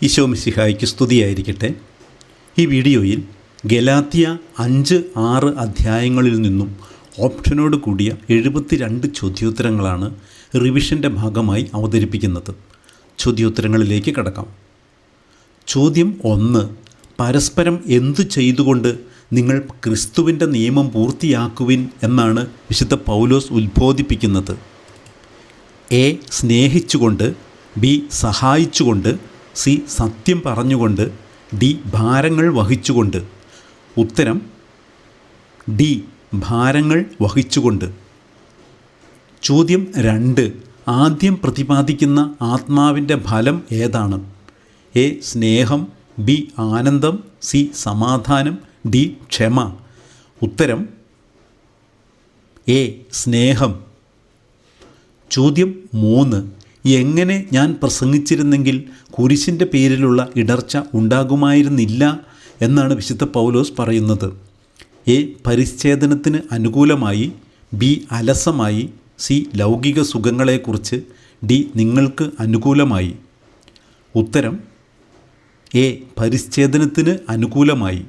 ഈശോ മിശിഹായ്ക്ക് സ്തുതിയായിരിക്കട്ടെ. ഈ വീഡിയോയിൽ ഗലാത്യ 5-6 അധ്യായങ്ങളിൽ നിന്നും ഓപ്ഷനോട് കൂടിയ 72 ചോദ്യോത്തരങ്ങളാണ് റിവിഷൻ്റെ ഭാഗമായി അവതരിപ്പിക്കുന്നത്. ചോദ്യോത്തരങ്ങളിലേക്ക് കടക്കാം. ചോദ്യം 1. പരസ്പരം എന്തു ചെയ്തുകൊണ്ട് നിങ്ങൾ ക്രിസ്തുവിൻ്റെ നിയമം പൂർത്തിയാക്കുവിൻ എന്നാണ് വിശുദ്ധ പൗലോസ് ഉത്ബോധിപ്പിക്കുന്നത്? എ. സ്നേഹിച്ചുകൊണ്ട്, ബി. സഹായിച്ചുകൊണ്ട്, സി. സത്യം പറഞ്ഞുകൊണ്ട്, ഡി. ഭാരങ്ങൾ വഹിച്ചുകൊണ്ട്. ഉത്തരം ഡി. ഭാരങ്ങൾ വഹിച്ചുകൊണ്ട്. ചോദ്യം 2. ആദ്യം പ്രതിപാദിക്കുന്ന ആത്മാവിൻ്റെ ഫലം ഏതാണ്? എ. സ്നേഹം, ബി. ആനന്ദം, സി. സമാധാനം, ഡി. ക്ഷമ. ഉത്തരം എ. സ്നേഹം. ചോദ്യം 3. എങ്ങനെ ഞാൻ പ്രസംഗിച്ചിരുന്നെങ്കിൽ കുരിശിൻ്റെ പേരിലുള്ള ഇടർച്ച ഉണ്ടാകുമായിരുന്നില്ല എന്നാണ് വിശുദ്ധ പൗലോസ് പറയുന്നത്? എ. പരിച്ഛേദനത്തിന് അനുകൂലമായി, ബി. അലസമായി, സി. ലൗകിക സുഖങ്ങളെക്കുറിച്ച്, ഡി. നിങ്ങൾക്ക് അനുകൂലമായി. ഉത്തരം എ. പരിച്ഛേദനത്തിന് അനുകൂലമായി.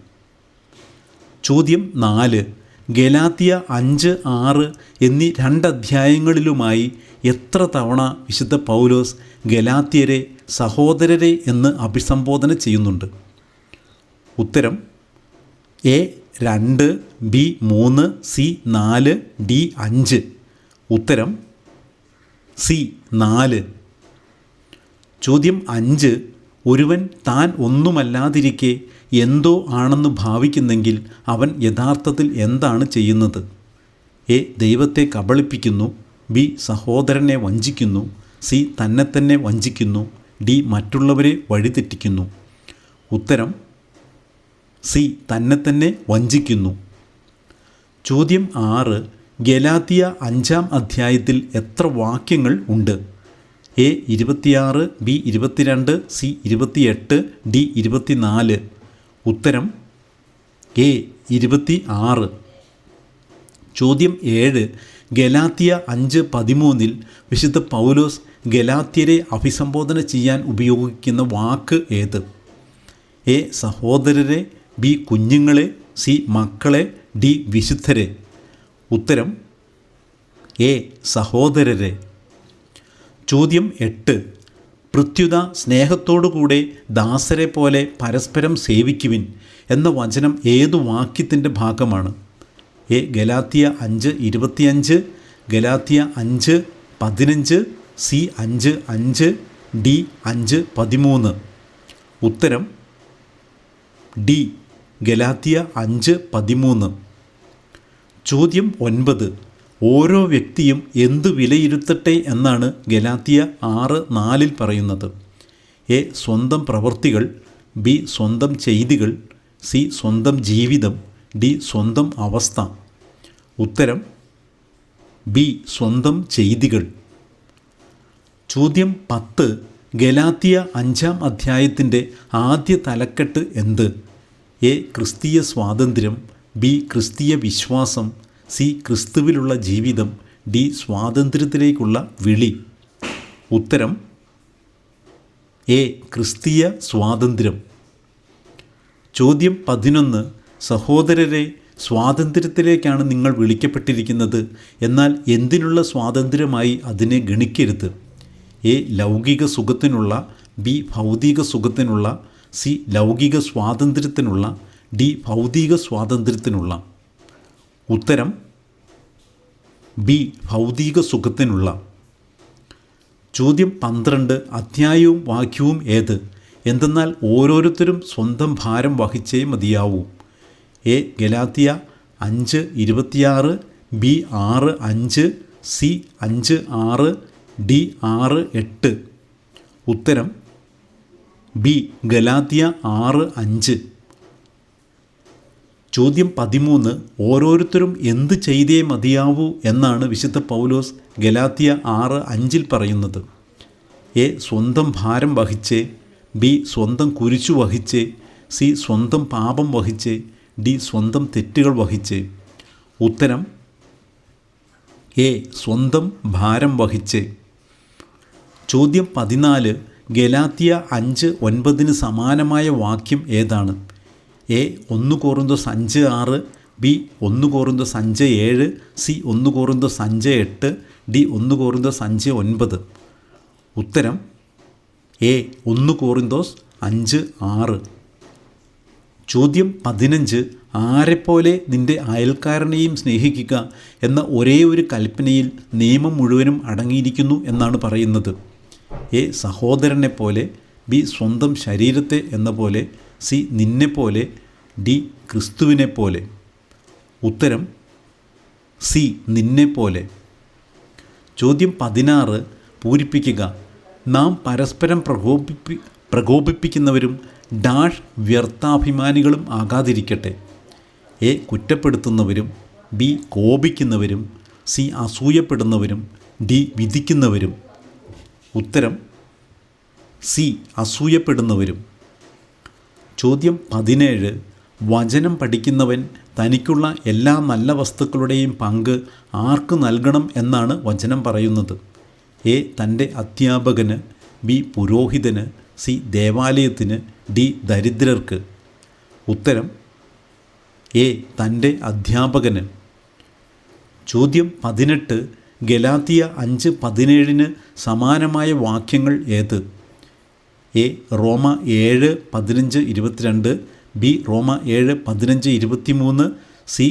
ചോദ്യം 4. ഗലാത്യ 5-6 എന്നീ 2 അധ്യായങ്ങളിലുമായി എത്ര തവണ വിശുദ്ധ പൗലോസ് ഗലാത്യരെ സഹോദരരെ എന്ന് അഭിസംബോധന ചെയ്യുന്നുണ്ട്? ഉത്തരം എ. 2, ബി. 3, സി. 4, ഡി. 5. ഉത്തരം സി. 4. ചോദ്യം 5. ഒരുവൻ താൻ ഒന്നുമല്ലാതിരിക്കെ എന്തോ ആണെന്ന് ഭാവിക്കുന്നെങ്കിൽ അവൻ യഥാർത്ഥത്തിൽ എന്താണ് ചെയ്യുന്നത്? എ. ദൈവത്തെ കബളിപ്പിക്കുന്നു, ബി. സഹോദരനെ വഞ്ചിക്കുന്നു, സി. തന്നെ വഞ്ചിക്കുന്നു, ഡി. മറ്റുള്ളവരെ വഴിതെറ്റിക്കുന്നു. ഉത്തരം സി. തന്നെ വഞ്ചിക്കുന്നു. ചോദ്യം 6. ഗലാത്യ 5-ാം അധ്യായത്തിൽ എത്ര വാക്യങ്ങൾ ഉണ്ട്? എ. 26, ബി. 22, സി. 28, ഡി. 24. ഉത്തരം എ. 26. ചോദ്യം 7. ഗലാത്യ 5:13 വിശുദ്ധ പൗലോസ് ഗലാത്യരെ അഭിസംബോധന ചെയ്യാൻ ഉപയോഗിക്കുന്ന വാക്ക് ഏത്? എ. സഹോദരരെ, ബി. കുഞ്ഞുങ്ങളെ, സി. മക്കളെ, ഡി. വിശുദ്ധരെ. ഉത്തരം എ. സഹോദരരെ. ചോദ്യം 8. പ്രത്യുത സ്നേഹത്തോടുകൂടെ ദാസരെ പോലെ പരസ്പരം സേവിക്കുവിൻ എന്ന വചനം ഏതു വാക്യത്തിൻ്റെ ഭാഗമാണ്? എ. ഗലാത്യ 5:25, ഗലാത്യ 5:15, സി. 5:5, ഡി. 5:13. ഉത്തരം ഡി. ഗലാത്യ 5:13. ചോദ്യം 9. ഓരോ വ്യക്തിയും എന്തു വിലയിരുത്തട്ടെ എന്നാണ് ഗലാത്യ 6:4 പറയുന്നത്? എ. സ്വന്തം പ്രവൃത്തികൾ, ബി. സ്വന്തം ചെയ്തികൾ, സി. സ്വന്തം ജീവിതം, ഡി. സ്വന്തം അവസ്ഥ. ഉത്തരം ബി. സ്വന്തം ചെയ്തികൾ. ചോദ്യം 10. ഗലാത്യ 5-ാം അധ്യായത്തിൻ്റെ ആദ്യ തലക്കെട്ട് എന്ത്? എ. ക്രിസ്തീയ സ്വാതന്ത്ര്യം, ബി. ക്രിസ്തീയ വിശ്വാസം, സി. ക്രിസ്തുവിലുള്ള ജീവിതം, ഡി. സ്വാതന്ത്ര്യത്തിലേക്കുള്ള വിളി. ഉത്തരം എ. ക്രിസ്തീയ സ്വാതന്ത്ര്യം. ചോദ്യം 11. സഹോദരരെ, സ്വാതന്ത്ര്യത്തിലേക്കാണ് നിങ്ങൾ വിളിക്കപ്പെട്ടിരിക്കുന്നത്, എന്നാൽ എന്തിനുള്ള സ്വാതന്ത്ര്യമായി അതിനെ ഗണിക്കരുത്? എ. ലൗകിക സുഖത്തിനുള്ള, ബി. ഭൗതിക സുഖത്തിനുള്ള, സി. ലൗകിക സ്വാതന്ത്ര്യത്തിനുള്ള, ഡി. ഭൗതിക സ്വാതന്ത്ര്യത്തിനുള്ള. ഉത്തരം ബി. ഭൗതിക സുഖത്തിനുള്ള. ചോദ്യം 12. അധ്യായവും വാക്യവും ഏത്? എന്തെന്നാൽ ഓരോരുത്തരും സ്വന്തം ഭാരം വഹിച്ചേ മതിയാവൂ. A. Galatia 5:26, B. 6:5, C. 5:6, D. 6:8. ഉത്തരം ബി. ഗലാത്യ 6:5. ചോദ്യം 13. ഓരോരുത്തരും എന്ത് ചെയ്തേ മതിയാവൂ എന്നാണ് വിശുദ്ധ പൗലോസ് ഗലാത്യ 6:5 പറയുന്നത്? എ. സ്വന്തം ഭാരം വഹിച്ചേ, ബി. സ്വന്തം കുരിശു വഹിച്ചേ, സി. സ്വന്തം പാപം വഹിച്ചേ, ഡി. സ്വന്തം തെറ്റുകൾ വഹിച്ചേ. ഉത്തരം എ. സ്വന്തം ഭാരം വഹിച്ചേ. ചോദ്യം 14. ഗലാത്യ 5:9 സമാനമായ വാക്യം ഏതാണ്? A 1 കൊറിന്തോസ് 5:6, B 1 കൊറിന്തോസ് 5:7, C 1 കൊറിന്തോസ് 5:8, D 1 കൊറിന്തോസ് 5:9. ഉത്തരം എ 1 കൊറിന്തോസ് 5:6. ചോദ്യം 15. ആരെപ്പോലെ നിൻ്റെ അയൽക്കാരനെയും സ്നേഹിക്കുക എന്ന ഒരേ ഒരു കൽപ്പനയിൽ നിയമം മുഴുവനും അടങ്ങിയിരിക്കുന്നു എന്നാണ് പറയുന്നത്? എ സഹോദരനെപ്പോലെ, ബി സ്വന്തം ശരീരത്തെ എന്ന പോലെ, സി നിന്നെപ്പോലെ, ഡി ക്രിസ്തുവിനെപ്പോലെ. ഉത്തരം സി നിന്നെപ്പോലെ. ചോദ്യം 16 പൂരിപ്പിക്കുക. നാം പരസ്പരം പ്രകോപിപ്പിക്കുന്നവരും ഡാഷ് വ്യർത്ഥാഭിമാനികളും ആകാതിരിക്കട്ടെ. എ കുറ്റപ്പെടുത്തുന്നവരും, ബി കോപിക്കുന്നവരും, സി അസൂയപ്പെടുന്നവരും, ഡി വിധിക്കുന്നവരും. ഉത്തരം സി അസൂയപ്പെടുന്നവരും. ചോദ്യം 17 വചനം പഠിക്കുന്നവൻ തനിക്കുള്ള എല്ലാ നല്ല വസ്തുക്കളുടെയും പങ്ക് ആർക്ക് നൽകണം എന്നാണ് വചനം പറയുന്നത്? എ തൻ്റെ അധ്യാപകന്, ബി പുരോഹിതന്, സി ദേവാലയത്തിന്, ഡി ദരിദ്രർക്ക്. ഉത്തരം എ തൻ്റെ അധ്യാപകന്. ചോദ്യം 18 ഗലാത്യ 5:17 സമാനമായ വാക്യങ്ങൾ ഏത്? എ റോമ 7:15-22, ബി റോമ 7:15-23, സി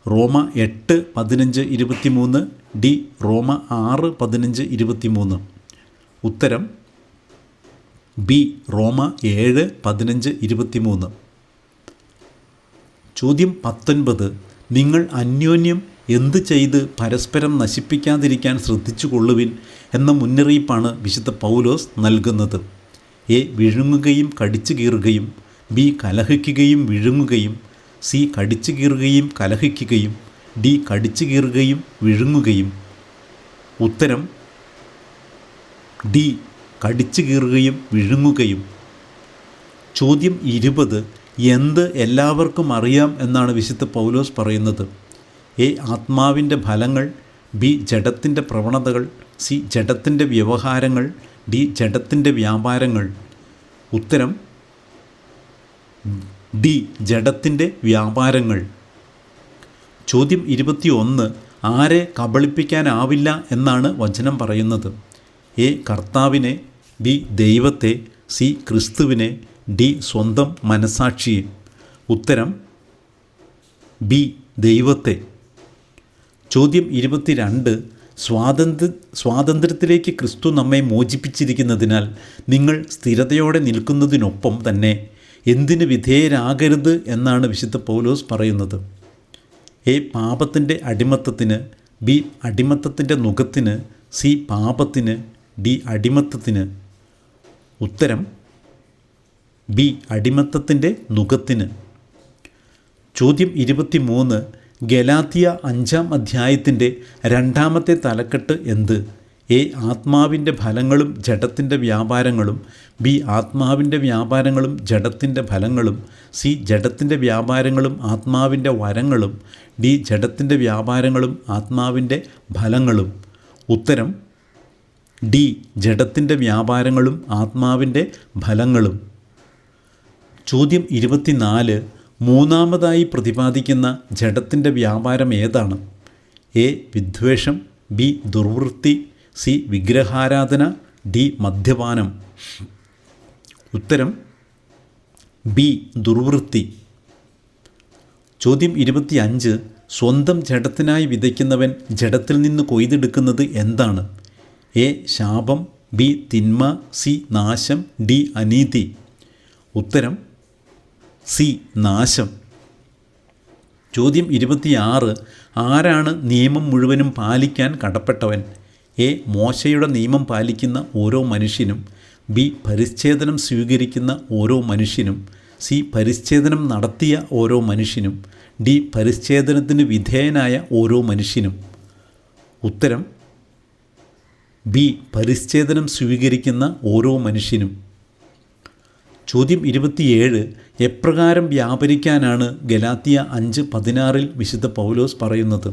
റോമ 8:15-23, ഡി റോമ 6:15-23. ഉത്തരം ബി റോമ 7:15-23. ചോദ്യം 19 നിങ്ങൾ അന്യോന്യം എന്ത് ചെയ്ത് പരസ്പരം നശിപ്പിക്കാതിരിക്കാൻ ശ്രദ്ധിച്ചു കൊള്ളുവിൻ എന്ന മുന്നറിയിപ്പാണ് വിശുദ്ധ പൗലോസ് നൽകുന്നത്? എ വിഴുങ്ങുകയും കടിച്ചു കീറുകയും, ബി കലഹിക്കുകയും വിഴുങ്ങുകയും, സി കടിച്ചു കീറുകയും കലഹിക്കുകയും, ഡി കടിച്ചു കീറുകയും വിഴുങ്ങുകയും. ഉത്തരം ഡി കടിച്ചു കീറുകയും വിഴുങ്ങുകയും. ചോദ്യം 20 എന്ത് എല്ലാവർക്കും അറിയാം എന്നാണ് വിശുദ്ധ പൗലോസ് പറയുന്നത്? എ ആത്മാവിൻ്റെ ഫലങ്ങൾ, ബി ജഡത്തിൻ്റെ പ്രവണതകൾ, സി ജഡത്തിൻ്റെ വ്യവഹാരങ്ങൾ, ഡി ജഡത്തിൻ്റെ വ്യാപാരങ്ങൾ. ഉത്തരം ഡി ജഡത്തിൻ്റെ വ്യാപാരങ്ങൾ. ചോദ്യം 21 ആരെ കബളിപ്പിക്കാനാവില്ല എന്നാണ് വചനം പറയുന്നത്? എ കർത്താവിനെ, ബി ദൈവത്തെ, സി ക്രിസ്തുവിനെ, ഡി സ്വന്തം മനസാക്ഷിയെ. ഉത്തരം ബി ദൈവത്തെ. ചോദ്യം 22 സ്വാതന്ത്ര്യത്തിലേക്ക് ക്രിസ്തു നമ്മെ മോചിപ്പിച്ചിരിക്കുന്നതിനാൽ നിങ്ങൾ സ്ഥിരതയോടെ നിൽക്കുന്നതിനൊപ്പം തന്നെ എന്തിന് വിധേയരാകരുത് എന്നാണ് വിശുദ്ധ പൗലോസ് പറയുന്നത്? എ പാപത്തിൻ്റെ അടിമത്തത്തിന്, ബി അടിമത്തത്തിൻ്റെ നുകത്തിന്, സി പാപത്തിന്, ഡി അടിമത്തത്തിന്. ഉത്തരം ബി അടിമത്തത്തിൻ്റെ നുകത്തിന്. ചോദ്യം 23 ഗലാത്യ 5-ാം അധ്യായത്തിൻ്റെ 2-ാമത്തെ തലക്കെട്ട് എന്ത്? എ ആത്മാവിൻ്റെ ഫലങ്ങളും ജഡത്തിൻ്റെ വ്യാപാരങ്ങളും, ബി ആത്മാവിൻ്റെ വ്യാപാരങ്ങളും ജഡത്തിൻ്റെ ഫലങ്ങളും, സി ജഡത്തിൻ്റെ വ്യാപാരങ്ങളും ആത്മാവിൻ്റെ വരങ്ങളും, ഡി ജഡത്തിൻ്റെ വ്യാപാരങ്ങളും ആത്മാവിൻ്റെ ഫലങ്ങളും. ഉത്തരം ഡി ജഡത്തിൻ്റെ വ്യാപാരങ്ങളും ആത്മാവിൻ്റെ ഫലങ്ങളും. ചോദ്യം 24 മൂന്നാമതായി പ്രതിപാദിക്കുന്ന ജഡത്തിൻ്റെ വ്യാപാരം ഏതാണ്? എ വിദ്വേഷം, ബി ദുർവൃത്തി, സി വിഗ്രഹാരാധന, ഡി മദ്യപാനം. ഉത്തരം ബി ദുർവൃത്തി. ചോദ്യം 25 സ്വന്തം ജഡത്തിനായി വിതയ്ക്കുന്നവൻ ജഡത്തിൽ നിന്ന് കൊയ്തെടുക്കുന്നത് എന്താണ്? എ ശാപം, ബി തിന്മ, സി നാശം, ഡി അനീതി. ഉത്തരം സി നാശം. ചോദ്യം 26 ആരാണ് നിയമം മുഴുവനും പാലിക്കാൻ കടപ്പെട്ടവൻ? എ മോശയുടെ നിയമം പാലിക്കുന്ന ഓരോ മനുഷ്യനും, ബി പരിച്ഛേദനം സ്വീകരിക്കുന്ന ഓരോ മനുഷ്യനും, സി പരിച്ഛേദനം നടത്തിയ ഓരോ മനുഷ്യനും, ഡി പരിച്ഛേദനത്തിന് വിധേയനായ ഓരോ മനുഷ്യനും. ഉത്തരം ബി പരിച്ഛേദനം സ്വീകരിക്കുന്ന ഓരോ മനുഷ്യനും. ചോദ്യം 27 എപ്രകാരം വ്യാപരിക്കാനാണ് ഗലാത്യ 5:16 വിശുദ്ധ പൗലോസ് പറയുന്നത്?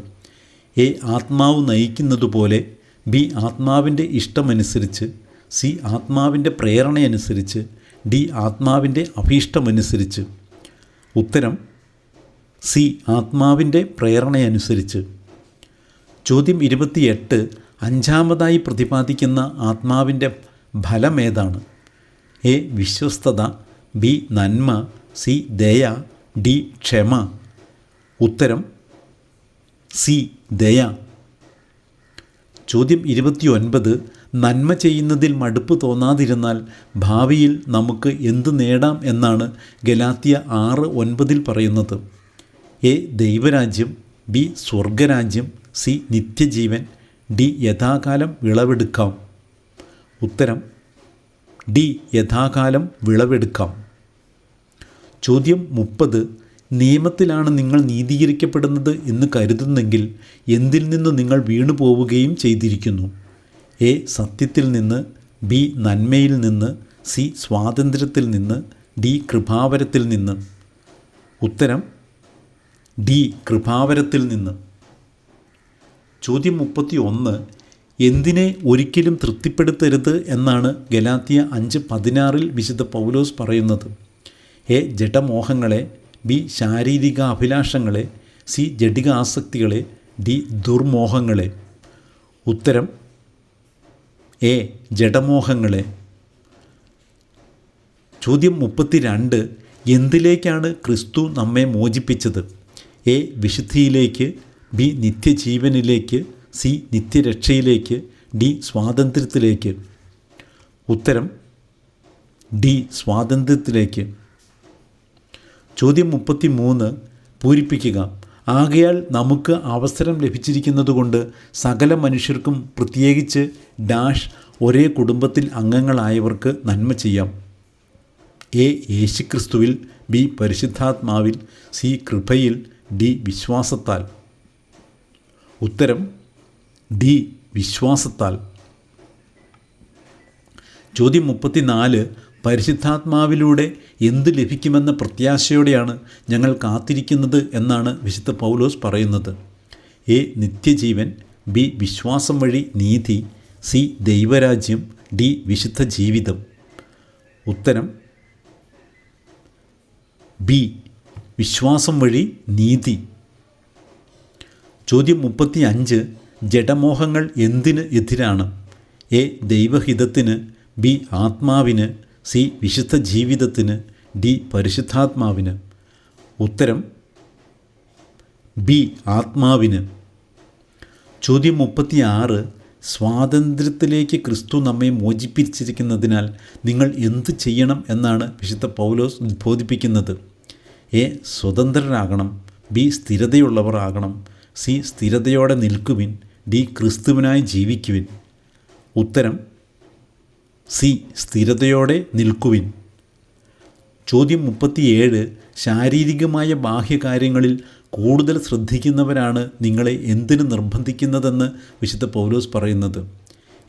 എ ആത്മാവ് നയിക്കുന്നതുപോലെ, ബി ആത്മാവിൻ്റെ ഇഷ്ടമനുസരിച്ച്, സി ആത്മാവിൻ്റെ പ്രേരണയനുസരിച്ച്, ഡി ആത്മാവിൻ്റെ അഭീഷ്ടമനുസരിച്ച്. ഉത്തരം സി ആത്മാവിൻ്റെ പ്രേരണയനുസരിച്ച്. ചോദ്യം 28. അഞ്ചാമതായി പ്രതിപാദിക്കുന്ന ആത്മാവിൻ്റെ ഫലമേതാണ്? എ വിശ്വസ്തത, ബി നന്മ, സി ദയ, ഡി ക്ഷമ. ഉത്തരം സി ദയ. ചോദ്യം 29. നന്മ ചെയ്യുന്നതിൽ മടുപ്പ് തോന്നാതിരുന്നാൽ ഭാവിയിൽ നമുക്ക് എന്ത് നേടാം എന്നാണ് ഗലാത്യ 6:9 പറയുന്നത്? എ ദൈവരാജ്യം, ബി സ്വർഗരാജ്യം, സി നിത്യജീവൻ, ഡി യഥാകാലം വിളവെടുക്കാം. ഉത്തരം ഡി യഥാകാലം വിളവെടുക്കാം. ചോദ്യം 30. നിയമത്തിലാണ് നിങ്ങൾ നീതീകരിക്കപ്പെടുന്നത് എന്ന് കരുതുന്നെങ്കിൽ എന്തിൽ നിന്ന് നിങ്ങൾ വീണുപോവുകയും ചെയ്തിരിക്കുന്നു? എ സത്യത്തിൽ നിന്ന്, ബി നന്മയിൽ നിന്ന്, സി സ്വാതന്ത്ര്യത്തിൽ നിന്ന്, ഡി കൃപാവരത്തിൽ നിന്ന്. ഉത്തരം ഡി കൃപാവരത്തിൽ നിന്ന്. ചോദ്യം 31. എന്തിനെ ഒരിക്കലും തൃപ്തിപ്പെടുത്തരുത് എന്നാണ് ഗലാത്യ 5:16 വിശുദ്ധ പൗലോസ് പറയുന്നത്? എ ജഡമോഹങ്ങളെ, ബി ശാരീരിക അഭിലാഷങ്ങളെ, സി ജഡിക ആസക്തികളെ, ഡി ദുർമോഹങ്ങളെ. ഉത്തരം എ ജഡമോഹങ്ങളെ. ചോദ്യം 32. എന്തിലേക്കാണ് ക്രിസ്തു നമ്മെ മോചിപ്പിച്ചത്? എ വിശുദ്ധിയിലേക്ക്, ബി നിത്യജീവനിലേക്ക്, സി നിത്യരക്ഷയിലേക്ക്, ഡി സ്വാതന്ത്ര്യത്തിലേക്ക്. ഉത്തരം ഡി സ്വാതന്ത്ര്യത്തിലേക്ക്. ചോദ്യം 33. പൂരിപ്പിക്കുക. ആകയാൽ നമുക്ക് അവസരം ലഭിച്ചിരിക്കുന്നതുകൊണ്ട് സകല മനുഷ്യർക്കും, പ്രത്യേകിച്ച് ഡാഷ് ഒരേ കുടുംബത്തിൽ അംഗങ്ങളായവർക്ക് നന്മ ചെയ്യാം. എ യേശുക്രിസ്തുവിൽ, ബി പരിശുദ്ധാത്മാവിൽ, സി കൃപയിൽ, ഡി വിശ്വാസത്താൽ. ഉത്തരം ഡി വിശ്വാസത്താൽ. ചോദ്യം 34. പരിശുദ്ധാത്മാവിലൂടെ എന്ത് ലഭിക്കുമെന്ന പ്രത്യാശയോടെയാണ് ഞങ്ങൾ കാത്തിരിക്കുന്നത് എന്നാണ് വിശുദ്ധ പൗലോസ് പറയുന്നത്? എ നിത്യജീവൻ, ബി വിശ്വാസം വഴി നീതി, സി ദൈവരാജ്യം, ഡി വിശുദ്ധ ജീവിതം. ഉത്തരം ബി വിശ്വാസം വഴി നീതി. ചോദ്യം 35. ജഡമോഹങ്ങൾ എന്തിന് എതിരാണ്? എ ദൈവഹിതത്തിന്, ബി ആത്മാവിന്, സി വിശുദ്ധ ജീവിതത്തിന്, ഡി പരിശുദ്ധാത്മാവിന്. ഉത്തരം ബി ആത്മാവിന്. ചോദ്യം 36. സ്വാതന്ത്ര്യത്തിലേക്ക് ക്രിസ്തു നമ്മെ മോചിപ്പിച്ചിരിക്കുന്നതിനാൽ നിങ്ങൾ എന്ത് ചെയ്യണം എന്നാണ് വിശുദ്ധ പൗലോസ് ഉദ്ബോധിപ്പിക്കുന്നത്? എ സ്വതന്ത്രരാകണം, ബി സ്ഥിരതയുള്ളവർ ആകണം, സി സ്ഥിരതയോടെ നിൽക്കുവിൻ, ഡി ക്രിസ്തുവിനായി ജീവിക്കുവിൻ. ഉത്തരം സി സ്ഥിരതയോടെ നിൽക്കുവിൻ. ചോദ്യം 37. ശാരീരികമായ ബാഹ്യകാര്യങ്ങളിൽ കൂടുതൽ ശ്രദ്ധിക്കുന്നവരാണ് നിങ്ങളെ എന്തിനു നിർബന്ധിക്കുന്നതെന്ന് വിശുദ്ധ പൗലോസ് പറയുന്നത്?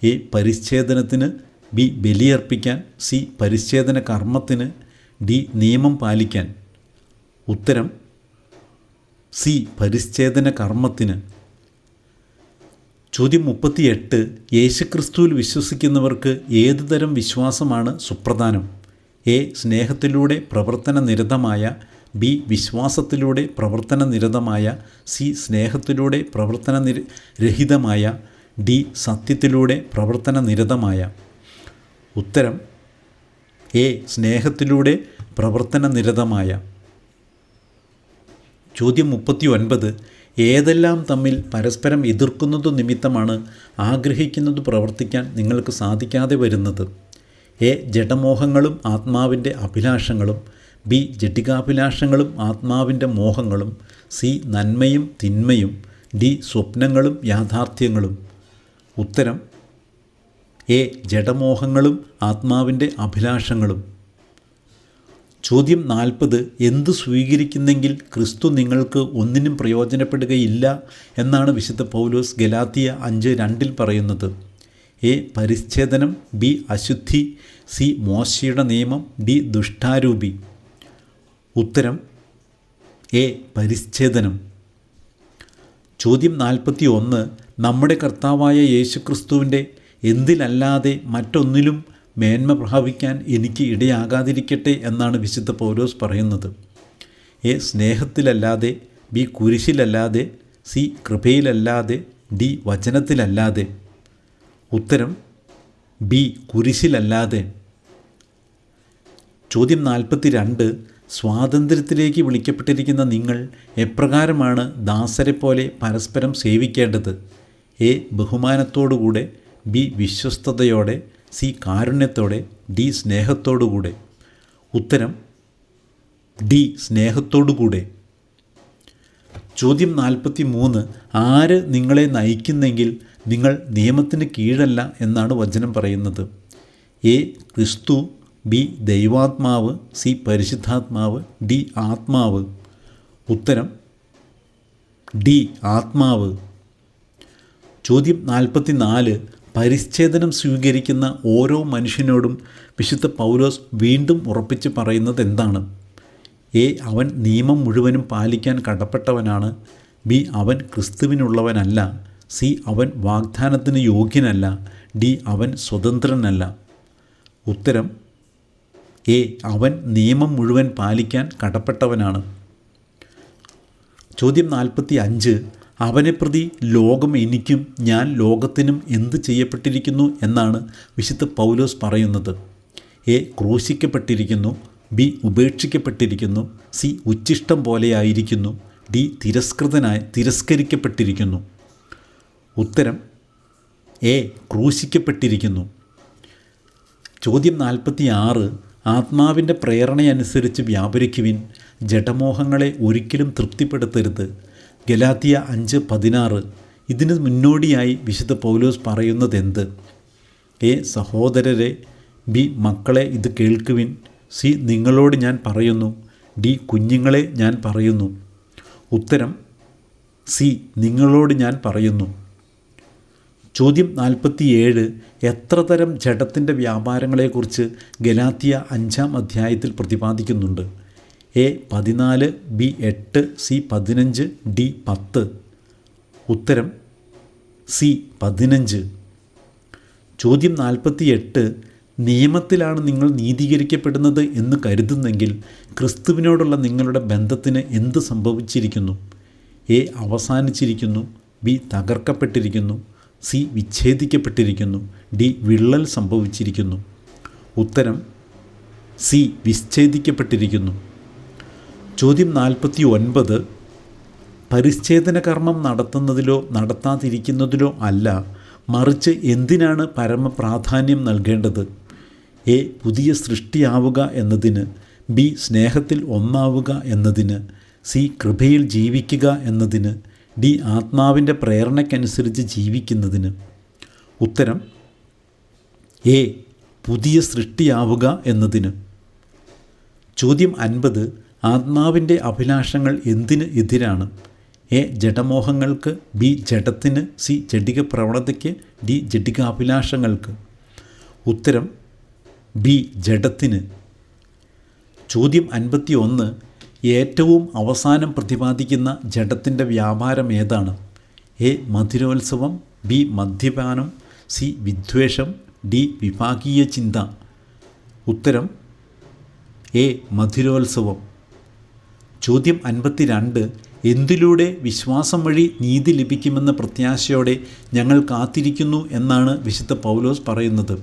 എ പരിച്ഛേദനത്തിന്, ബി ബലിയർപ്പിക്കാൻ, സി പരിച്ഛേദന കർമ്മത്തിന്, ഡി നിയമം പാലിക്കാൻ. ഉത്തരം സി പരിച്ഛേദന കർമ്മത്തിന്. ചോദ്യം 38. യേശുക്രിസ്തുവിൽ വിശ്വസിക്കുന്നവർക്ക് ഏതു തരം വിശ്വാസമാണ് സുപ്രധാനം? എ സ്നേഹത്തിലൂടെ പ്രവർത്തന നിരതമായ, ബി വിശ്വാസത്തിലൂടെ പ്രവർത്തന നിരതമായ, സി സ്നേഹത്തിലൂടെ പ്രവർത്തന രഹിതമായ, ഡി സത്യത്തിലൂടെ പ്രവർത്തന നിരതമായ. ഉത്തരം എ സ്നേഹത്തിലൂടെ പ്രവർത്തന നിരതമായ. ചോദ്യം 39. ഏതെല്ലാം തമ്മിൽ പരസ്പരം എതിർക്കുന്നതു നിമിത്തമാണ് ആഗ്രഹിക്കുന്നത് പ്രവർത്തിക്കാൻ നിങ്ങൾക്ക് സാധിക്കാതെ വരുന്നത്? എ ജഡമോഹങ്ങളും ആത്മാവിൻ്റെ അഭിലാഷങ്ങളും, ബി ജഡികാഭിലാഷങ്ങളും ആത്മാവിൻ്റെ മോഹങ്ങളും, സി നന്മയും തിന്മയും, ഡി സ്വപ്നങ്ങളും യാഥാർത്ഥ്യങ്ങളും. ഉത്തരം എ ജഡമോഹങ്ങളും ആത്മാവിൻ്റെ അഭിലാഷങ്ങളും. ചോദ്യം 40. എന്തു സ്വീകരിക്കുന്നെങ്കിൽ ക്രിസ്തു നിങ്ങൾക്ക് ഒന്നിനും പ്രയോജനപ്പെടുകയില്ല എന്നാണ് വിശുദ്ധ പൗലോസ് ഗലാത്യ 5:2 പറയുന്നത്? എ പരിച്ഛേദനം, ബി അശുദ്ധി, സി മോശയുടെ നിയമം, ഡി ദുഷ്ടാരൂപി. ഉത്തരം എ പരിച്ഛേദനം. ചോദ്യം 41. നമ്മുടെ കർത്താവായ യേശുക്രിസ്തുവിൻ്റെ എന്തിലല്ലാതെ മറ്റൊന്നിലും മേന്മ പ്രാപിക്കാൻ എനിക്ക് ഇടയാകാതിരിക്കട്ടെ എന്നാണ് വിശുദ്ധ പൗലോസ് പറയുന്നത്. എ സ്നേഹത്തിലല്ലാതെ, ബി കുരിശിലല്ലാതെ, സി കൃപയിലല്ലാതെ, ഡി വചനത്തിലല്ലാതെ. ഉത്തരം ബി കുരിശിലല്ലാതെ. ചോദ്യം 42. സ്വാതന്ത്ര്യത്തിലേക്ക് വിളിക്കപ്പെട്ടിരിക്കുന്ന നിങ്ങൾ എപ്രകാരമാണ് ദാസരെ പോലെ പരസ്പരം സേവിക്കേണ്ടത്? എ ബഹുമാനത്തോടുകൂടെ, ബി വിശ്വസ്തയോടെ, സി കാരുണ്യത്തോടെ, ഡി സ്നേഹത്തോടുകൂടെ. ഉത്തരം ഡി സ്നേഹത്തോടുകൂടെ. ചോദ്യം 43. ആര് നിങ്ങളെ നയിക്കുന്നെങ്കിൽ നിങ്ങൾ നിയമത്തിന് കീഴല്ല എന്നാണ് വചനം പറയുന്നത്? എ ക്രിസ്തു, ബി ദൈവാത്മാവ്, സി പരിശുദ്ധാത്മാവ്, ഡി ആത്മാവ്. ഉത്തരം ഡി ആത്മാവ്. ചോദ്യം 44. പരിച്ഛേദനം സ്വീകരിക്കുന്ന ഓരോ മനുഷ്യനോടും വിശുദ്ധ പൗലോസ് വീണ്ടും ഉറപ്പിച്ച് പറയുന്നത് എന്താണ്? എ അവൻ നിയമം മുഴുവനും പാലിക്കാൻ കടപ്പെട്ടവനാണ്, ബി അവൻ ക്രിസ്തുവിനുള്ളവനല്ല, സി അവൻ വാഗ്ദാനത്തിന് യോഗ്യനല്ല, ഡി അവൻ സ്വതന്ത്രനല്ല. ഉത്തരം എ അവൻ നിയമം മുഴുവൻ പാലിക്കാൻ കടപ്പെട്ടവനാണ്. ചോദ്യം 45. അവനെ പ്രതി ലോകം എനിക്കും ഞാൻ ലോകത്തിനും എന്ത് ചെയ്യപ്പെട്ടിരിക്കുന്നു എന്നാണ് വിശുദ്ധ പൗലോസ് പറയുന്നത്? എ ക്രൂശിക്കപ്പെട്ടിരിക്കുന്നു, ബി ഉപേക്ഷിക്കപ്പെട്ടിരിക്കുന്നു, സി ഉച്ഛിഷ്ടം പോലെയായിരിക്കുന്നു, ഡി തിരസ്കരിക്കപ്പെട്ടിരിക്കുന്നു. ഉത്തരം എ ക്രൂശിക്കപ്പെട്ടിരിക്കുന്നു. ചോദ്യം 46. ആത്മാവിൻ്റെ പ്രേരണയനുസരിച്ച് വ്യാപരിക്കുവിൻ, ജഡമോഹങ്ങളെ ഒരിക്കലും തൃപ്തിപ്പെടുത്തരുത്. ഗലാത്യ 5:16. ഇതിന് മുന്നോടിയായി വിശുദ്ധ പൗലോസ് പറയുന്നതെന്ത്? എ സഹോദരരെ, ബി മക്കളെ ഇത് കേൾക്കുവിൻ, സി നിങ്ങളോട് ഞാൻ പറയുന്നു, ഡി കുഞ്ഞുങ്ങളെ ഞാൻ പറയുന്നു. ഉത്തരം സി നിങ്ങളോട് ഞാൻ പറയുന്നു. ചോദ്യം 47. എത്ര തരം ജഡത്തിൻ്റെ വ്യാപാരങ്ങളെക്കുറിച്ച് ഗലാത്യ 5-ാം അധ്യായത്തിൽ പ്രതിപാദിക്കുന്നുണ്ട്? A 14, B 8, C 15, D 10. ഉത്തരം സി 15. ചോദ്യം 48. നിയമത്തിലാണ് നിങ്ങൾ നീതീകരിക്കപ്പെടുന്നത് എന്ന് കരുതുന്നെങ്കിൽ ക്രിസ്തുവിനോടുള്ള നിങ്ങളുടെ ബന്ധത്തിന് എന്ത് സംഭവിച്ചിരിക്കുന്നു? എ അവസാനിച്ചിരിക്കുന്നു, ബി തകർക്കപ്പെട്ടിരിക്കുന്നു, സി വിച്ഛേദിക്കപ്പെട്ടിരിക്കുന്നു, ഡി വിള്ളൽ സംഭവിച്ചിരിക്കുന്നു. ഉത്തരം സി വിച്ഛേദിക്കപ്പെട്ടിരിക്കുന്നു. ചോദ്യം 49. പരിച്ഛേദന കർമ്മം നടത്തുന്നതിലോ നടത്താതിരിക്കുന്നതിലോ അല്ല, മറിച്ച് എന്തിനാണ് പരമപ്രാധാന്യം നൽകേണ്ടത്? എ പുതിയ സൃഷ്ടിയാവുക എന്നതിന്, ബി സ്നേഹത്തിൽ ഒന്നാവുക എന്നതിന്, സി കൃപയിൽ ജീവിക്കുക എന്നതിന്, ഡി ആത്മാവിൻ്റെ പ്രേരണയ്ക്കനുസരിച്ച് ജീവിക്കുന്നതിന്. ഉത്തരം എ പുതിയ സൃഷ്ടിയാവുക എന്നതിന്. ചോദ്യം 50. ആത്മാവിൻ്റെ അഭിലാഷങ്ങൾ എന്തിന് എതിരാണ്? എ ജഡമോഹങ്ങൾക്ക്, ബി ജഡത്തിന്, സി ജഡിക പ്രവണതയ്ക്ക്, ഡി ജഡികാഭിലാഷങ്ങൾക്ക്. ഉത്തരം ബി ജഡത്തിന്. ചോദ്യം 51. ഏറ്റവും അവസാനം പ്രതിപാദിക്കുന്ന ജഡത്തിൻ്റെ വ്യാപാരം ഏതാണ്? എ മധുരോത്സവം, ബി മദ്യപാനം, സി വിദ്വേഷം, ഡി വിഭാഗീയ ചിന്ത. ഉത്തരം എ മധുരോത്സവം. ചോദ്യം 52. എന്തിലൂടെ വിശ്വാസം വഴി നീതി ലഭിക്കുമെന്ന പ്രത്യാശയോടെ ഞങ്ങൾ കാത്തിരിക്കുന്നു എന്നാണ് വിശുദ്ധ പൗലോസ് പറയുന്നത്?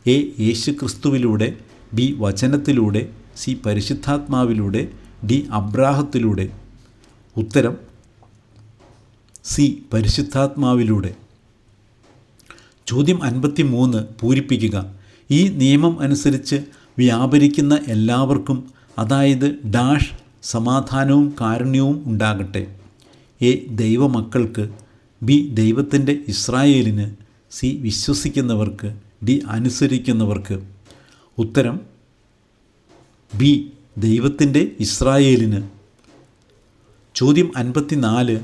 എ യേശുക്രിസ്തുവിലൂടെ, ബി വചനത്തിലൂടെ, സി പരിശുദ്ധാത്മാവിലൂടെ, ഡി അബ്രാഹത്തിലൂടെ. ഉത്തരം സി പരിശുദ്ധാത്മാവിലൂടെ. ചോദ്യം 53 പൂരിപ്പിക്കുക. ഈ നിയമം അനുസരിച്ച് വ്യാപരിക്കുന്ന എല്ലാവർക്കും, അതായത് ഡാഷ് സമാധാനവും കാരുണ്യവും ഉണ്ടാകട്ടെ. എ ദൈവമക്കൾക്ക്, ബി ദൈവത്തിൻ്റെ ഇസ്രായേലിന്, സി വിശ്വസിക്കുന്നവർക്ക്, ഡി അനുസരിക്കുന്നവർക്ക്. ഉത്തരം ബി ദൈവത്തിൻ്റെ ഇസ്രായേലിന്. ചോദ്യം 54.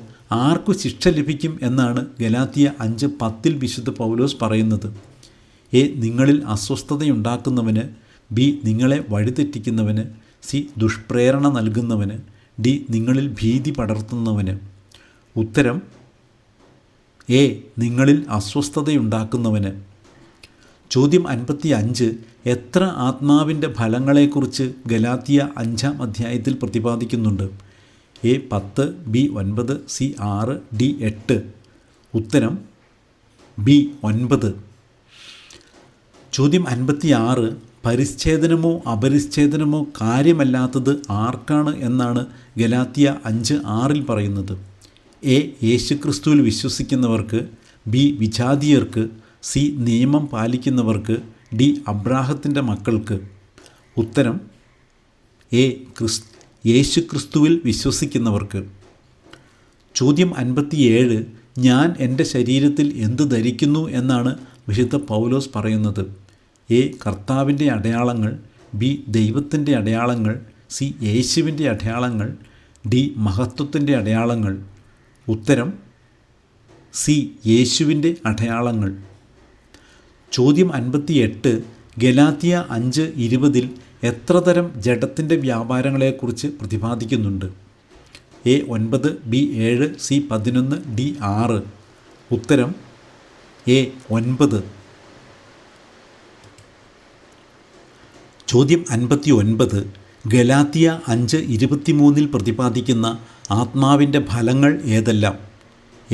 ആർക്കു ശിക്ഷ ലഭിക്കും എന്നാണ് ഗലാത്യ 5:10 വിശുദ്ധ പൗലോസ് പറയുന്നത്? എ നിങ്ങളിൽ അസ്വസ്ഥതയുണ്ടാക്കുന്നവന്, ബി നിങ്ങളെ വഴിതെറ്റിക്കുന്നവന്, സി ദുഷ്പ്രേരണ നൽകുന്നവന്, ഡി നിങ്ങളിൽ ഭീതി പടർത്തുന്നവന്. ഉത്തരം എ നിങ്ങളിൽ അസ്വസ്ഥതയുണ്ടാക്കുന്നവന്. ചോദ്യം 55. എത്ര ആത്മാവിൻ്റെ ഫലങ്ങളെക്കുറിച്ച് ഗലാത്യ 5-ാം അധ്യായത്തിൽ പ്രതിപാദിക്കുന്നുണ്ട്? A 10, B 9, C 6, D 8. ഉത്തരം ബി 9. ചോദ്യം 56. പരിച്ഛേദനമോ അപരിച്ഛേദനമോ കാര്യമല്ലാത്തത് ആർക്കാണ് എന്നാണ് ഗലാത്യ 5:6 പറയുന്നത്? എ യേശുക്രിസ്തുവിൽ വിശ്വസിക്കുന്നവർക്ക്, ബി വിജാതീയർക്ക്, സി നിയമം പാലിക്കുന്നവർക്ക്, ഡി അബ്രാഹത്തിൻ്റെ മക്കൾക്ക്. ഉത്തരം എ യേശുക്രിസ്തുവിൽ വിശ്വസിക്കുന്നവർക്ക്. ചോദ്യം 57. ഞാൻ എൻ്റെ ശരീരത്തിൽ എന്ത് ധരിക്കുന്നു എന്നാണ് വിശുദ്ധ പൗലോസ് പറയുന്നത്? എ കർത്താവിൻ്റെ അടയാളങ്ങൾ, ബി ദൈവത്തിൻ്റെ അടയാളങ്ങൾ, സി യേശുവിൻ്റെ അടയാളങ്ങൾ, ഡി മഹത്വത്തിൻ്റെ അടയാളങ്ങൾ. ഉത്തരം സി യേശുവിൻ്റെ അടയാളങ്ങൾ. ചോദ്യം 58. ഗലാത്യ 5:20 എത്ര തരം ജഡത്തിൻ്റെ വ്യാപാരങ്ങളെക്കുറിച്ച് പ്രതിപാദിക്കുന്നുണ്ട്? A 9, B 7, C 11, D 6. ഉത്തരം എ 9. ചോദ്യം 59. ഗലാത്യ 5:23 പ്രതിപാദിക്കുന്ന ആത്മാവിൻ്റെ ഫലങ്ങൾ ഏതെല്ലാം?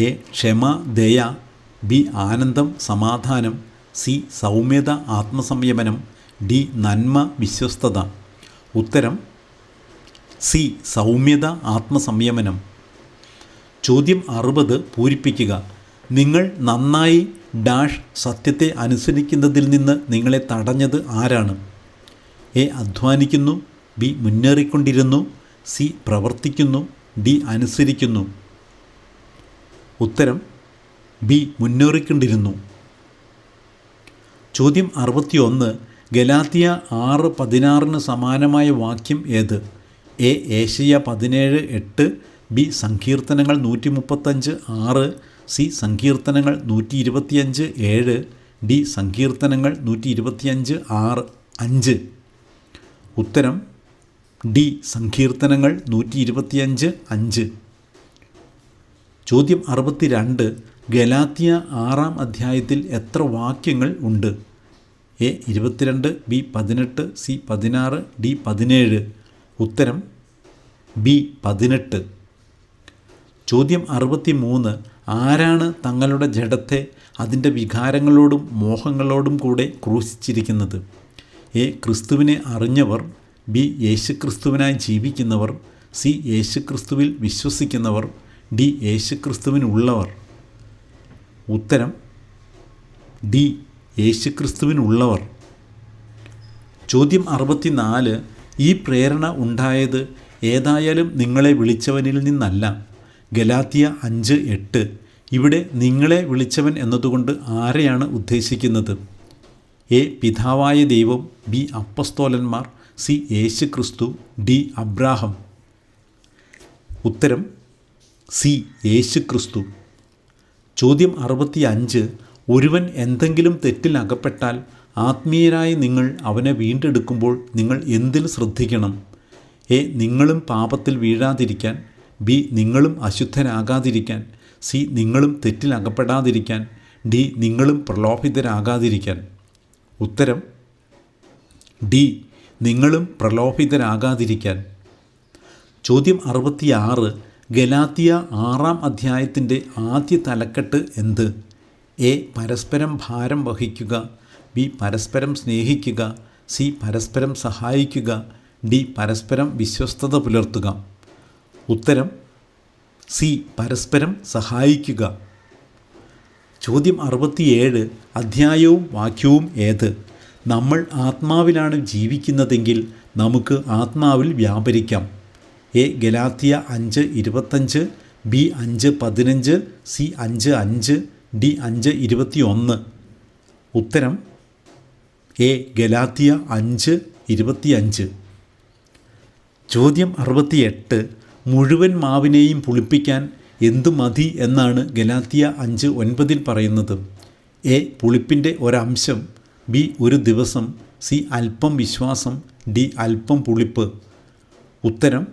എ ക്ഷമ, ദയ, ബി ആനന്ദം, സമാധാനം, സി സൗമ്യത, ആത്മസംയമനം, ഡി നന്മ, വിശ്വസ്തത. ഉത്തരം സി സൗമ്യത, ആത്മസംയമനം. ചോദ്യം 60 പൂരിപ്പിക്കുക. നിങ്ങൾ നന്നായി ഡാഷ് സത്യത്തെ അനുസരിക്കുന്നതിൽ നിന്ന് നിങ്ങളെ തടഞ്ഞത് ആരാണ്? എ അധ്വാനിക്കുന്നു, ബി മുന്നേറിക്കൊണ്ടിരുന്നു, സി പ്രവർത്തിക്കുന്നു, ഡി അനുസരിക്കുന്നു. ഉത്തരം ബി മുന്നേറിക്കൊണ്ടിരുന്നു. ചോദ്യം 61. ഗലാത്യ 6:16 സമാനമായ വാക്യം ഏത്? എ ഏശയ്യ 17:8, ബി സങ്കീർത്തനങ്ങൾ 135:6, സി സങ്കീർത്തനങ്ങൾ 125:7, ഡി സങ്കീർത്തനങ്ങൾ 125:5. ഉത്തരം ഡി സങ്കീർത്തനങ്ങൾ 125:5. ചോദ്യം 62. ഗലാത്യ 6-ാം അധ്യായത്തിൽ എത്ര വാക്യങ്ങൾ ഉണ്ട്? A 22, B 18, C 16, D 17. ഉത്തരം ബി 18. ചോദ്യം 63. ആരാണ് തങ്ങളുടെ ജഡത്തെ അതിൻ്റെ വികാരങ്ങളോടും മോഹങ്ങളോടും കൂടെ ക്രൂശിച്ചിരിക്കുന്നത്? എ ക്രിസ്തുവിനെ അറിഞ്ഞവർ, ബി യേശുക്രിസ്തുവിനായി ജീവിക്കുന്നവർ, സി യേശുക്രിസ്തുവിൽ വിശ്വസിക്കുന്നവർ, ഡി യേശുക്രിസ്തുവിനുള്ളവർ. ഉത്തരം ഡി യേശുക്രിസ്തുവിനുള്ളവർ. ചോദ്യം 64. ഈ പ്രേരണ ഉണ്ടായത് ഏതായാലും നിങ്ങളെ വിളിച്ചവനിൽ നിന്നല്ല. ഗലാത്യ 5:8. ഇവിടെ നിങ്ങളെ വിളിച്ചവൻ എന്നതുകൊണ്ട് ആരെയാണ് ഉദ്ദേശിക്കുന്നത്? എ പിതാവായ ദൈവം, ബി അപ്പസ്തോലന്മാർ, സി യേശുക്രിസ്തു, ഡി അബ്രാഹം. ഉത്തരം സി യേശുക്രിസ്തു. ചോദ്യം 65. ഒരുവൻ എന്തെങ്കിലും തെറ്റിൽ അകപ്പെട്ടാൽ ആത്മീയരായ നിങ്ങൾ അവനെ വീണ്ടെടുക്കുമ്പോൾ നിങ്ങൾ എന്തിൽ ശ്രദ്ധിക്കണം? എ നിങ്ങളും പാപത്തിൽ വീഴാതിരിക്കാൻ, ബി നിങ്ങളും അശുദ്ധരാകാതിരിക്കാൻ, സി നിങ്ങളും തെറ്റിൽ അകപ്പെടാതിരിക്കാൻ, ഡി നിങ്ങളും പ്രലോഭിതരാകാതിരിക്കാൻ. ഉത്തരം ഡി നിങ്ങളും പ്രലോഭിതരാകാതിരിക്കാൻ. ചോദ്യം 66. ഗലാത്യ 6-ാം അധ്യായത്തിൻ്റെ ആദ്യ തലക്കെട്ട് എന്ത്? എ പരസ്പരം ഭാരം വഹിക്കുക, ബി പരസ്പരം സ്നേഹിക്കുക, സി പരസ്പരം സഹായിക്കുക, ഡി പരസ്പരം വിശ്വസ്തത പുലർത്തുക. ഉത്തരം സി പരസ്പരം സഹായിക്കുക. ചോദ്യം 67. അധ്യായവും വാക്യവും ഏത്? നമ്മൾ ആത്മാവിലാണ് ജീവിക്കുന്നതെങ്കിൽ നമുക്ക് ആത്മാവിൽ വ്യാപരിക്കാം. എ ഗലാത്യ 5:25, ബി 5:15, സി 5:5, ഡി 5:21. ഉത്തരം എ ഗലാത്യ 5:25. ചോദ്യം 68. മുഴുവൻ മാവിനെയും പുളിപ്പിക്കാൻ എന്തു മതി എന്നാണ് ഗലാത്യ 5:9 പറയുന്നത്? എ പുളിപ്പിൻ്റെ ഒരംശം, ബി ഒരു ദിവസം, സി അല്പം വിശ്വാസം, ഡി അല്പം പുളിപ്പ്. ഉത്തരം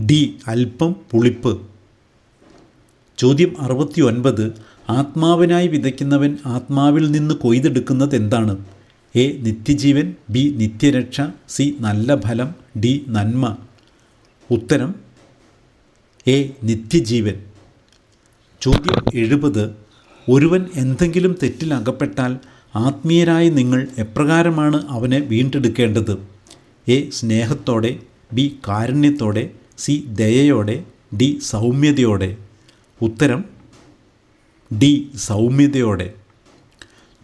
ഡി അല്പം പുളിപ്പ്. ചോദ്യം 69. ആത്മാവിനായി വിതയ്ക്കുന്നവൻ ആത്മാവിൽ നിന്ന് കൊയ്തെടുക്കുന്നത് എന്താണ്? എ നിത്യജീവൻ, ബി നിത്യരക്ഷ, സി നല്ല ഫലം, ഡി നന്മ. ഉത്തരം എ നിത്യജീവൻ. ചോദ്യം 70. ഒരുവൻ എന്തെങ്കിലും തെറ്റിൽ അകപ്പെട്ടാൽ ആത്മീയരായ നിങ്ങൾ എപ്രകാരമാണ് അവനെ വീണ്ടെടുക്കേണ്ടത്? എ സ്നേഹത്തോടെ, ബി കാരുണ്യത്തോടെ, സി ദയയോടെ, ഡി സൗമ്യതയോടെ. ഉത്തരം ഡി സൗമ്യതയോടെ.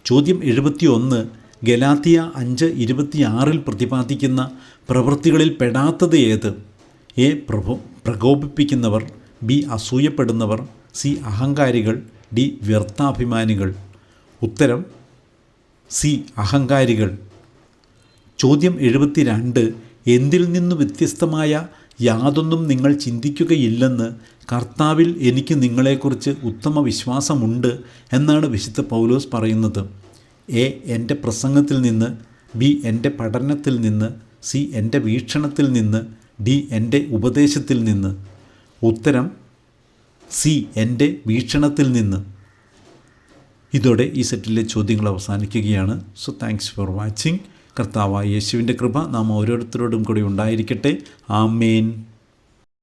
ചോദ്യം 71. ഗലാത്തിയ 5:26 പ്രതിപാദിക്കുന്ന പ്രവൃത്തികളിൽ പെടാത്തത് ഏത്? എ പ്രകോപിപ്പിക്കുന്നവർ, ബി അസൂയപ്പെടുന്നവർ, സി അഹങ്കാരികൾ, ഡി വ്യർത്ഥാഭിമാനികൾ. ഉത്തരം സി അഹങ്കാരികൾ. ചോദ്യം 72. എന്തിൽ നിന്ന് വ്യത്യസ്തമായ യാതൊന്നും നിങ്ങൾ ചിന്തിക്കുകയില്ലെന്ന് കർത്താവിൽ എനിക്ക് നിങ്ങളെക്കുറിച്ച് ഉത്തമ വിശ്വാസമുണ്ട് എന്നാണ് വിശുദ്ധ പൗലോസ് പറയുന്നത്. എ എൻ്റെ പ്രസംഗത്തിൽ നിന്ന്, ബി എൻ്റെ പഠനത്തിൽ നിന്ന്, സി എൻ്റെ വീക്ഷണത്തിൽ നിന്ന്, ഡി എൻ്റെ ഉപദേശത്തിൽ നിന്ന്. ഉത്തരം സി എൻ്റെ വീക്ഷണത്തിൽ നിന്ന്. ഇതോടെ ഈ സെറ്റിലെ ചോദ്യങ്ങൾ അവസാനിക്കുകയാണ്. So thanks for watching. കർത്താവായ യേശുവിൻ്റെ കൃപ നാം ഓരോരുത്തരോടും കൂടി ഉണ്ടായിരിക്കട്ടെ. ആമേൻ.